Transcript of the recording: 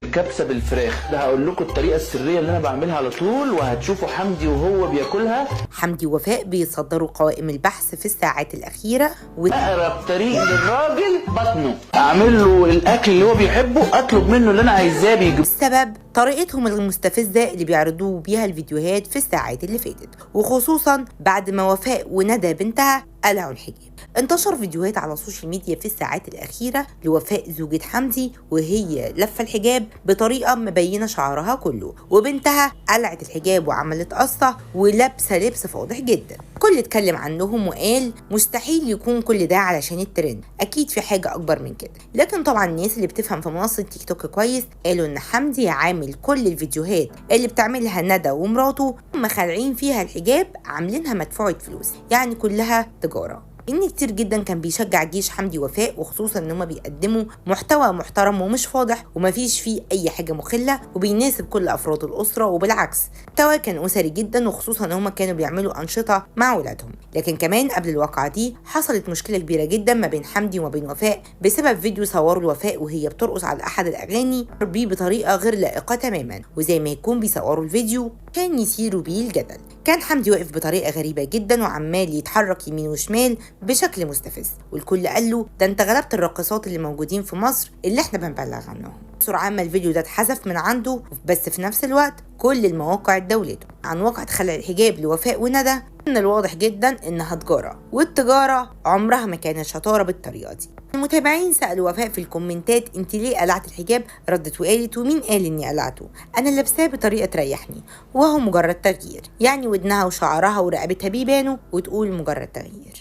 كبسه بالفراخ. ده هقول لكم الطريقه السريه اللي انا بعملها على طول، وهتشوفوا حمدي وهو بياكلها. حمدي ووفاء بيصدروا قوائم البحث في الساعات الأخيرة اقرب طريق للراجل بطنه، اعمل له الاكل اللي هو بيحبه، اطلب منه اللي انا عايزاه بيجيب. السبب طريقتهم المستفزة اللي بيعرضوا بيها الفيديوهات في الساعات اللي فاتت، وخصوصا بعد ما وفاء وندى بنتها قلعوا الحجاب. انتشر فيديوهات على السوشيال ميديا في الساعات الأخيرة لوفاء زوجة حمدي وهي لفة الحجاب بطريقة مبينة شعرها كله، وبنتها قلعت الحجاب وعملت قصة ولابسة لبس فاضح جدا. كل اتكلم عنهم وقال مستحيل يكون كل ده علشان الترند، اكيد في حاجة اكبر من كده. لكن طبعا الناس اللي بتفهم في منصة تيك توك كويس قالوا ان حمدي عامل كل الفيديوهات اللي بتعملها ندى ومراته هم خالعين فيها الحجاب عاملينها مدفوعة فلوس، يعني كلها تجارة. ان كتير جدا كان بيشجع جيش حمدي وفاء، وخصوصا ان هم بيقدموا محتوى محترم ومش فاضح ومفيش فيه اي حاجه مخله وبيناسب كل افراد الاسره، وبالعكس محتوى كان اسري جدا، وخصوصا ان هم كانوا بيعملوا انشطه مع اولادهم. لكن كمان قبل الواقعه دي حصلت مشكله كبيره جدا ما بين حمدي وما بين وفاء بسبب فيديو صوره الوفاء وهي بترقص على احد الاغاني بيه بطريقه غير لائقه تماما، وزي ما يكون بيصوروا الفيديو كان يثيروا بيه الجدل. كان حمدي واقف بطريقه غريبه جدا وعمال يتحرك يمين وشمال بشكل مستفز، والكل قال له ده انت غلبت الراقصات اللي موجودين في مصر اللي احنا بنبلغ عنهم. بسرعه ما الفيديو ده اتحذف من عنده، بس في نفس الوقت كل المواقع اتداولته عن واقعة خلع الحجاب لوفاء وندى. من الواضح جدا انها تجاره، والتجاره عمرها ما كانت شطاره بالطريقه دي. المتابعين سالوا وفاء في الكومنتات انت ليه قلعت الحجاب؟ ردت وقالت ومين قال اني قلعته؟ انا لابساه بطريقه تريحني وهو مجرد تغيير، يعني ودنها وشعرها ورقبتها بيبانوا وتقول مجرد تغيير.